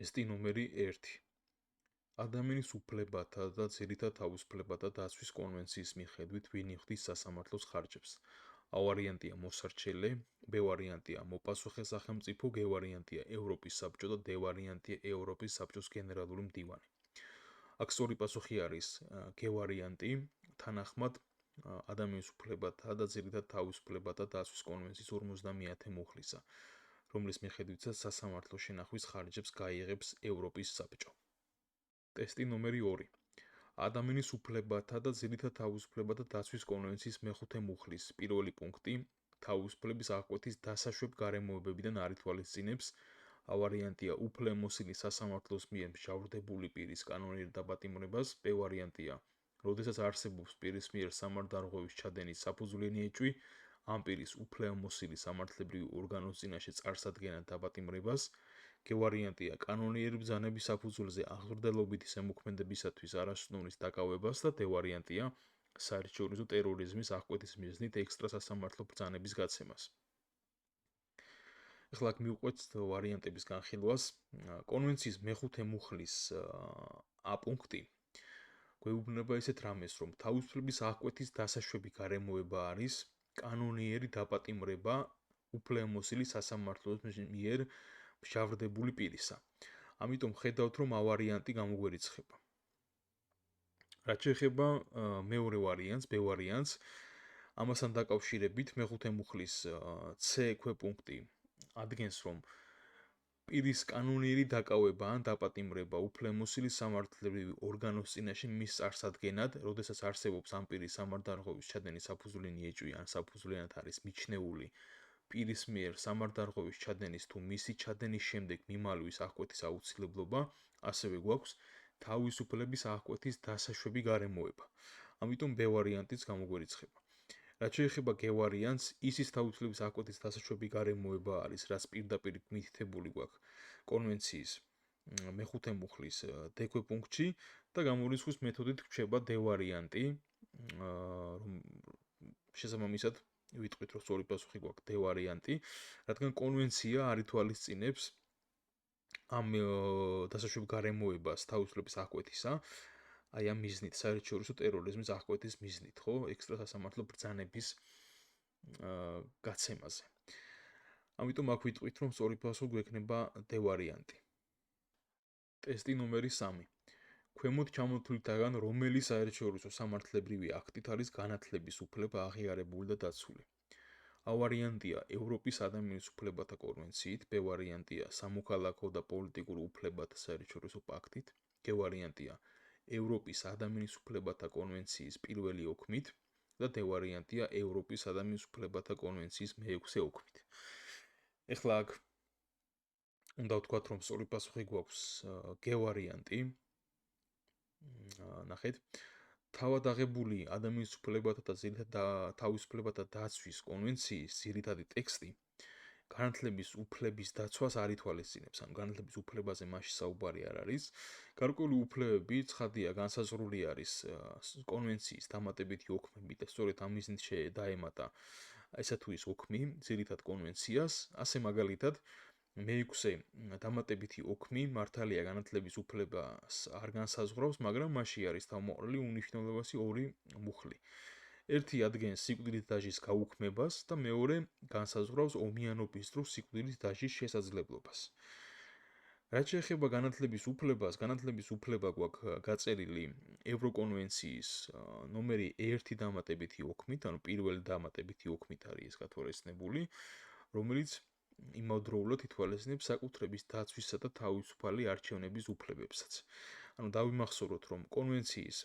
ტესტი ნომერი 1. ადამიანის უფლებათა და ძირითად თავისუფლებათა დაცვის კონვენციის მიხედვით ვინ იხდის სასამართლოს ხარჯებს? A ვარიანტია მოსარჩელე, B ვარიანტია მოპასუხე სახელმწიფო, G ვარიანტია ევროპის საბჭო და D ვარიანტია ევროპის საბჭოს გენერალური მდივანი. აქ სწორი პასუხი არის G ვარიანტი, თანახმად ადამიანის უფლებათა და ძირითად თავისუფლებათა დაცვის კონვენციის 50-ე მუხლისა, რომლის მიხედვითაც სასამართლო შენახვის ხარჯებს გაიღებს ევროპის საბჭო. ტესტი ნომერი 2. ადამიანის უფლებათა და ძირითად თავისუფლებათა დაცვის კონვენციის მეხუთე მუხლის პირველი პუნქტი თავისუფლების აღკვეთის დასაშვებ გარემოებებიდან არ ითვალისწინებს. A ვარიანტია უფლებამოსილი სასამართლოს მიერ მსჯავრდებული პირის კანონიერ დაპატიმრებას, B ვარიანტია როდესაც არსებობს პირის მიერ სამართალდარღვევის ჩადენის საფუძვლიანი ეჭვი, ამ პირის უფლებამოსილი სამართლებრივი ორგანოს წინაშე წარსადგენად დაპატიმრებას, G ვარიანტია კანონიერი ბრძანების საფუძველზე აღზრდელობითი ზემოქმედებისათვის არასწნულის დაკავებას და D ვარიანტია საერთაშორისო ტერორიზმის აღკვეთის მიზნით ექსტრასასამართლო ბრძანების გაცემას. ეხლა აქ მივყვეთ ვარიანტების განხილვას. კონვენციის მეხუთე მუხლის A პუნქტი გვეუბნება ისეთ რამეს, რომ თავისუფლების აღკვეთის დასაშვები გარემოება არის კანონიერი დაპატიმრება უფლებამოსილი სასამართლოს მიერ მსჯავრდებული პირისა. ამიტომ ხედავთ, რომ A ვარიანტი გამოგვერიცხება. რაც შეეხება მეორე ვარიანტს, B ვარიანტს, ამასთან დაკავშირებით მეხუთე მუხლის C ქვეპუნქტი ადგენს, რომ პირის კანონიერი დაკავება ან დაპატიმრება უფლებამოსილი სამართლებრივი ორგანოს წინაშე მის წარსადგენად, როდესაც არსებობს ამ პირის სამართალდარღვევის ჩადენის საფუძვლიანი ეჭვი ან საფუძვლიანად არის მიჩნეული პირის მიერ სამართალდარღვევის ჩადენის თუ მისი ჩადენის შემდეგ მიმალვის აღკვეთის აუცილებლობა, ასევე გვაქვს თავისუფლების აღკვეთის დასაშვები გარემოება. ამიტომ B ვარიანტიც გამოგვერიცხება. რაც შეეხება G ვარიანტს, ისის თავისუფლების აღკვეთის დასაშვები გარემოება არის, რაც პირდაპირ მითითებული გვაქვს კონვენციის მეხუთე მუხლის D ქვეპუნქტში და გამორიცხვის მეთოდით რჩება D ვარიანტი, რომ შესაბამისად ვიტყვით, რომ სწორი პასუხი გვაქვს D ვარიანტი, რადგან კონვენცია არ ითვალისწინებს ამ დასაშვებ გარემოებას თავისუფლების აღკვეთისა, აი ამ მიზნით, საერთაშორისო ტერორიზმის აღკვეთის მიზნით, ხო, ექსტრასასამართლო ბრძანების გაცემაზე. ამიტომ აქ ვიტყვით, რომ სწორი პასუხი გვექნება D ვარიანტი. ტესტი ნომერი 3. ქვემოთ ჩამოთვლითაგან რომელი საერთაშორისო სამართლებრივი აქტით არის განათლების უფლება აღიარებული და დაცული? A ვარიანტია ევროპის ადამიანის უფლებათა კონვენციით, B ვარიანტია სამოქალაქო და პოლიტიკურ უფლებათა საერთაშორისო პაქტით, G ვარიანტია ევროპის ადამიანის უფლებათა კონვენციის პირველი ოქმით და D ვარიანტია ევროპის ადამიანის უფლებათა კონვენციის მეექვსე ოქმით. ეხლა აქ უნდა ვთქვათ, რომ სწორი პასუხი გვაქვს G ვარიანტი. ნახეთ, თავად აღებული ადამიანის უფლებათა და ძირითად თავისუფლებათა დაცვის კონვენციის ძირითადი ტექსტი განათლების უფლების დაცვას არ ითვალისწინებს, ან განათლების უფლებაზე მასში საუბარი არ არის. გარკვეული უფლებები ცხადია განსაზღვრული არის კონვენციის დამატებითი ოქმებით და სწორედ ამ მიზნით დაემატა ესა თუ ის ოქმი ძირითად კონვენციას, ასე მაგალითად მეექვსე დამატებითი ოქმი მართალია განათლების უფლებას არ განსაზღვრავს, მაგრამ მასში არის თავმოყრილი უნიშნელობასი ორი მუხლი. ერთი ადგენს სიკვდილით დაჟის გაუქმებას და მეორე განსაზღვრავს ომიანობის დროს სიკვდილით დაჟის შესაძლებლობას. რაც შეეხება განათლების უფლებას, განათლების უფლება გვაქვს გაწერილი ევროკონვენციის ნომერი 1 დამატებითი ოქმით, ანუ პირველი დამატებითი ოქმით არის ეს გათვალისწინებული, რომელიც იმავდროულად ითვალისწინებს საკუთრების დაცვისა და თავისუფალი არჩევნების უფლებებსაც. ანუ დავიმახსოვროთ, რომ კონვენციის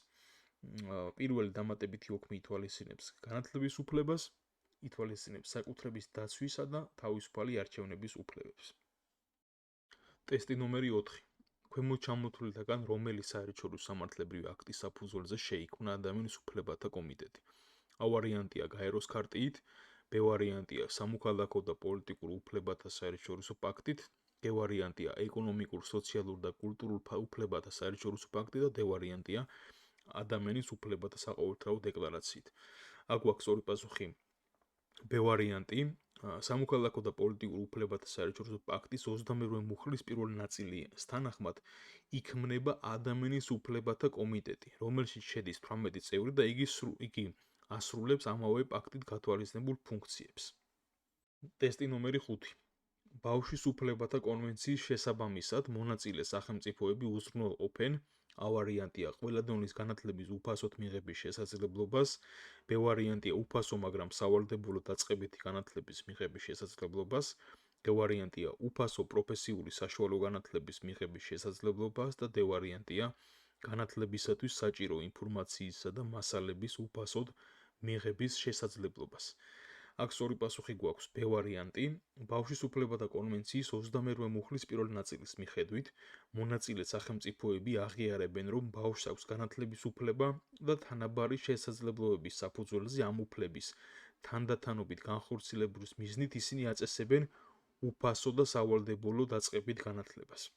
პირველი დამატებითი ოქმი ითვალისწინებს განათლების უფლებას, ითვალისწინებს საკუთრების დაცვისა და თავისუფალი არჩევნების უფლებებს. ტესტი ნომერი 4. ქვემოთ ჩამოთვლითაგან რომელი საერთაშორისო სამართლებრივი აქტის საფუძველზე შეიქმნა ადამიანის უფლებათა კომიტეტი? A ვარიანტია გაეროს ქარტიით, B ვარიანტია სამოქალაქო და პოლიტიკურ უფლებათა საერთაშორისო პაქტით, G ვარიანტია ეკონომიკურ, სოციალურ და კულტურულ უფლებათა საერთაშორისო პაქტით და D ვარიანტია ადამიანის უფლებათა საყოველთაო დეკლარაციით. აქ გვაქვს სწორი პასუხი B ვარიანტი, სამოქალაქო და პოლიტიკურ უფლებათა საერთაშორისო პაქტის 28 მუხლის პირველი ნაწილის თანახმად იქმნება ადამიანის უფლებათა კომიტეტი, რომელშიც შედის 18 წევრი და იგი ასრულებს ამავე პაქტით გათვალისწინებულ ფუნქციებს. ტესტი ნომერი 5. ბავშვის უფლებათა კონვენციის შესაბამისად მონაწილე სახელმწიფოები უზრუნველყოფენ A ვარიანტია ყველა დონის განათლების უფასოდ მიღების შესაძლებლობას, B ვარიანტია უფასო, მაგრამ სავალდებულო დაწყებითი განათლების მიღების შესაძლებლობას, D ვარიანტია უფასო პროფესიული საშუალო განათლების მიღების შესაძლებლობას და D ვარიანტია განათლებისათვის საჭირო ინფორმაციისა და მასალების უფასოდ მიღების შესაძლებლობას. აქ სწორი პასუხი გვაქვს B ვარიანტი. ბავშვის უფლებათა კონვენციის 28 მუხლის პირველი ნაწილის მიხედვით მონაწილე სახელმწიფოები აღიარებენ, რომ ბავშვს აქვს განათლების უფლება და თანაბარი შესაძლებლობების საფუძველზე ამ უფლების თანდათანობით განხორციელების მიზნით ისინი აწესებენ უფასო და სავალდებულო დაწყებით განათლებას.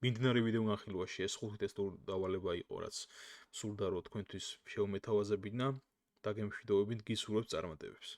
მიმდინარე ვიდეო განხილვაში ეს 5 ტესტური დავალება იყო, რაც სურდა რომ თქვენთვის შევმეთავაზებინა და გემშვიდობებით გისურვებთ წარმატებებს.